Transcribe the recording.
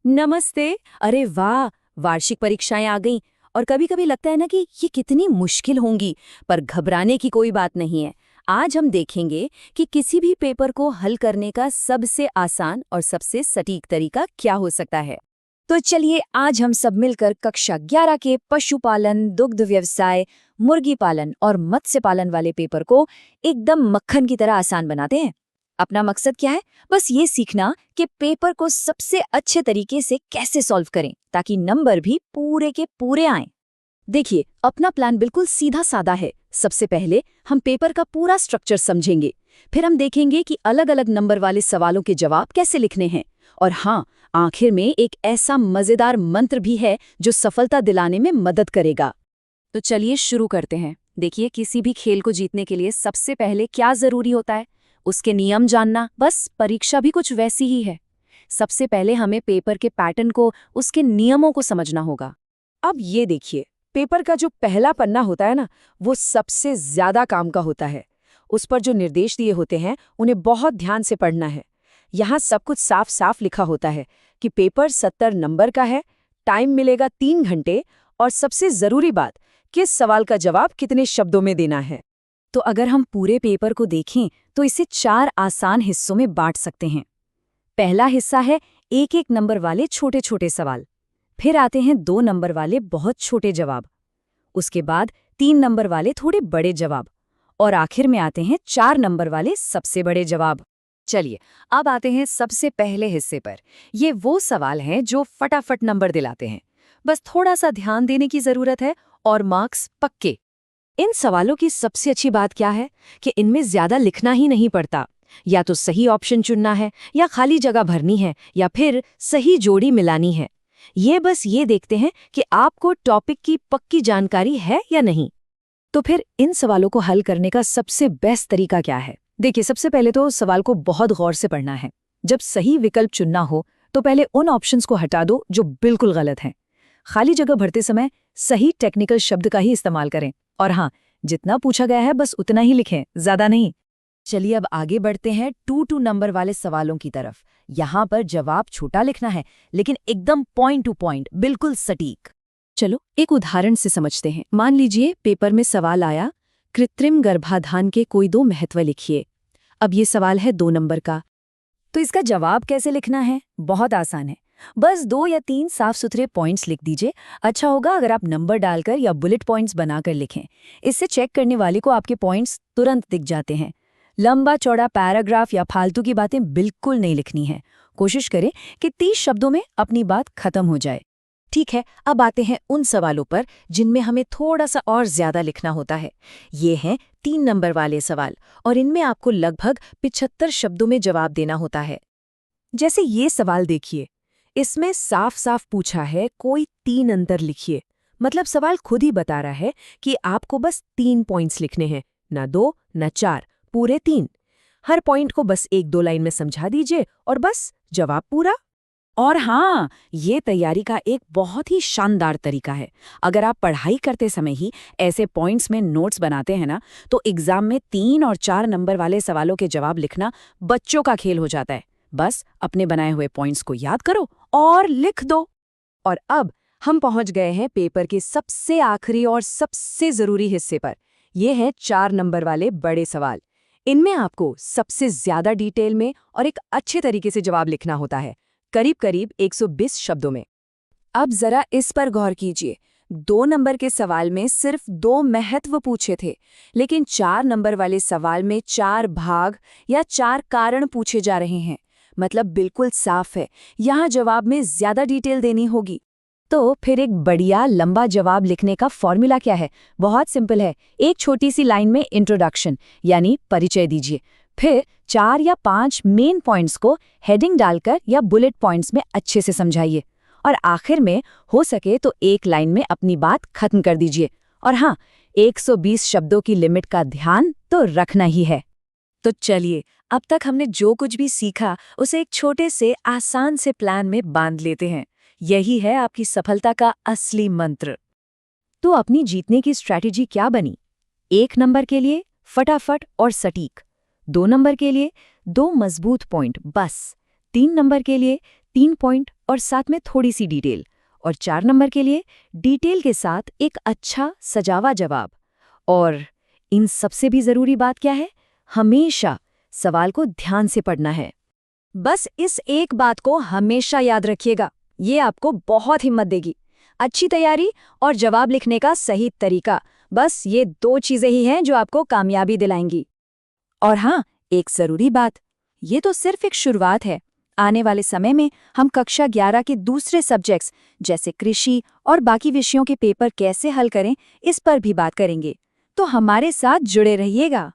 नमस्ते। अरे वाह, वार्षिक परीक्षाएं आ गईं। और कभी-कभी लगता है ना कि ये कितनी मुश्किल होंगी, पर घबराने की कोई बात नहीं है। आज हम देखेंगे कि किसी भी पेपर को हल करने का सबसे आसान और सबसे सटीक तरीका क्या हो सकता है। तो चलिए आज हम सब मिलकर कक्षा 11 के पशुपालन, दुग्ध व्यवसाय, मुर्गी पालन और मत्स्य पालन वाले पेपर को एकदम मक्खन की तरह आसान बनाते हैं। अपना मकसद क्या है? बस ये सीखना कि पेपर को सबसे अच्छे तरीके से कैसे सॉल्व करें ताकि नंबर भी पूरे के पूरे आएं। देखिए, अपना प्लान बिल्कुल सीधा सादा है। सबसे पहले हम पेपर का पूरा स्ट्रक्चर समझेंगे। फिर हम देखेंगे कि अलग-अलग नंबर वाले सवालों के जवाब कैसे लिखने हैं। और हाँ, आखिर में एक ऐसा मजेदार मंत्र भी है जो सफलता दिलाने में मदद करेगा। तो चलिए शुरू करते हैं। देखिए, किसी भी खेल को जीतने के लिए सबसे पहले क्या जरूरी होता है? उसके नियम जानना। बस परीक्षा भी कुछ वैसी ही है। सबसे पहले हमें पेपर के पैटर्न को, उसके नियमों को समझना होगा। अब ये देखिए, पेपर का जो पहला पन्ना होता है ना, वो सबसे ज्यादा काम का होता है। उस पर जो निर्देश दिए होते हैं उन्हें बहुत ध्यान से पढ़ना है। यहाँ सब कुछ साफ साफ लिखा होता है कि पेपर 70 नंबर का है, टाइम मिलेगा 3 घंटे, और सबसे जरूरी बात, किस सवाल का जवाब कितने शब्दों में देना है। तो अगर हम पूरे पेपर को देखें तो इसे 4 आसान हिस्सों में बांट सकते हैं। पहला हिस्सा है एक एक नंबर वाले छोटे छोटे सवाल। फिर आते हैं 2 नंबर वाले बहुत छोटे जवाब। उसके बाद 3 नंबर वाले थोड़े बड़े जवाब। और आखिर में आते हैं 4 नंबर वाले सबसे बड़े जवाब। चलिए, अब आते हैं सबसे पहले हिस्से पर। ये वो सवाल हैं जो फटाफट नंबर दिलाते हैं। बस थोड़ा सा ध्यान देने की जरूरत है और मार्क्स पक्के। इन सवालों की सबसे अच्छी बात क्या है कि इनमें ज्यादा लिखना ही नहीं पड़ता। या तो सही ऑप्शन चुनना है, या खाली जगह भरनी है, या फिर सही जोड़ी मिलानी है। ये बस ये देखते हैं कि आपको टॉपिक की पक्की जानकारी है या नहीं। तो फिर इन सवालों को हल करने का सबसे बेस्ट तरीका क्या है? देखिए, सबसे पहले तो सवाल को बहुत गौर से पढ़ना है। जब सही विकल्प चुनना हो तो पहले उन ऑप्शंस को हटा दो जो बिल्कुल गलत हैं। खाली जगह भरते समय सही टेक्निकल शब्द का ही इस्तेमाल करें। और हाँ, जितना पूछा गया है बस उतना ही लिखें, ज्यादा नहीं। चलिए अब आगे बढ़ते हैं 2 नंबर वाले सवालों की तरफ। यहाँ पर जवाब छोटा लिखना है, लेकिन एकदम पॉइंट टू पॉइंट, बिल्कुल सटीक। चलो एक उदाहरण से समझते हैं। मान लीजिए पेपर में सवाल आया, कृत्रिम गर्भाधान के कोई 2 महत्व लिखिए। अब ये सवाल है 2 नंबर का। तो इसका जवाब कैसे लिखना है? बहुत आसान है। बस 2 या 3 साफ सुथरे पॉइंट्स लिख दीजिए। अच्छा होगा अगर आप नंबर डालकर या बुलेट पॉइंट्स बनाकर लिखें। इससे चेक करने वाले को आपके पॉइंट्स तुरंत दिख जाते हैं। लंबा चौड़ा पैराग्राफ या फालतू की बातें बिल्कुल नहीं लिखनी है। कोशिश करें कि 30 शब्दों में अपनी बात खत्म हो जाए। ठीक है, अब आते हैं उन सवालों पर जिनमें हमें थोड़ा सा और ज्यादा लिखना होता है। ये हैं 3 नंबर वाले सवाल, और इनमें आपको लगभग 75 शब्दों में जवाब देना होता है। जैसे ये सवाल देखिए, इसमें साफ साफ पूछा है कोई 3 अंतर लिखिए। मतलब सवाल खुद ही बता रहा है कि आपको बस 3 पॉइंट्स लिखने हैं, ना 2 ना 4, पूरे 3। हर पॉइंट को बस 1-2 लाइन में समझा दीजिए और बस जवाब पूरा। और हाँ, ये तैयारी का एक बहुत ही शानदार तरीका है। अगर आप पढ़ाई करते समय ही ऐसे पॉइंट्स में नोट्स बनाते हैं ना, तो एग्जाम में 3 और 4 नंबर वाले सवालों के जवाब लिखना बच्चों का खेल हो जाता है। बस अपने बनाए हुए पॉइंट्स को याद करो और लिख दो। और अब हम पहुंच गए हैं पेपर के सबसे आखिरी और सबसे जरूरी हिस्से पर। ये है 4 नंबर वाले बड़े सवाल। इनमें आपको सबसे ज्यादा डिटेल में और एक अच्छे तरीके से जवाब लिखना होता है, करीब करीब 120 शब्दों में। अब जरा इस पर गौर कीजिए। 2 नंबर के सवाल में सिर्फ 2 महत्व पूछे थे, लेकिन 4 नंबर वाले सवाल में 4 भाग या 4 कारण पूछे जा रहे हैं। मतलब बिल्कुल साफ है, यहाँ जवाब में ज्यादा डिटेल देनी होगी। तो फिर एक बढ़िया लंबा जवाब लिखने का फॉर्मूला क्या है? बहुत सिंपल है। एक छोटी सी लाइन में इंट्रोडक्शन यानी परिचय दीजिए। फिर 4 या 5 मेन पॉइंट्स को हेडिंग डालकर या बुलेट पॉइंट्स में अच्छे से समझाइए। और आखिर में हो सके तो एक लाइन में अपनी बात खत्म कर दीजिए। और हाँ, 120 शब्दों की लिमिट का ध्यान तो रखना ही है। तो चलिए, अब तक हमने जो कुछ भी सीखा उसे एक छोटे से आसान से प्लान में बांध लेते हैं। यही है आपकी सफलता का असली मंत्र। तो अपनी जीतने की स्ट्रैटेजी क्या बनी? 1 नंबर के लिए फटाफट और सटीक, 2 नंबर के लिए 2 मजबूत पॉइंट बस, 3 नंबर के लिए 3 पॉइंट और साथ में थोड़ी सी डिटेल। और 4 नंबर के लिए डिटेल के साथ एक अच्छा सजावा जवाब। और इन सबसे भी जरूरी बात क्या है? हमेशा सवाल को ध्यान से पढ़ना है। बस इस एक बात को हमेशा याद रखिएगा, ये आपको बहुत हिम्मत देगी। अच्छी तैयारी और जवाब लिखने का सही तरीका, बस ये 2 चीजें ही हैं जो आपको कामयाबी दिलाएंगी। और हाँ, एक जरूरी बात, ये तो सिर्फ एक शुरुआत है। आने वाले समय में हम कक्षा 11 के दूसरे सब्जेक्ट्स जैसे कृषि और बाकी विषयों के पेपर कैसे हल करें, इस पर भी बात करेंगे। तो हमारे साथ जुड़े रहिएगा।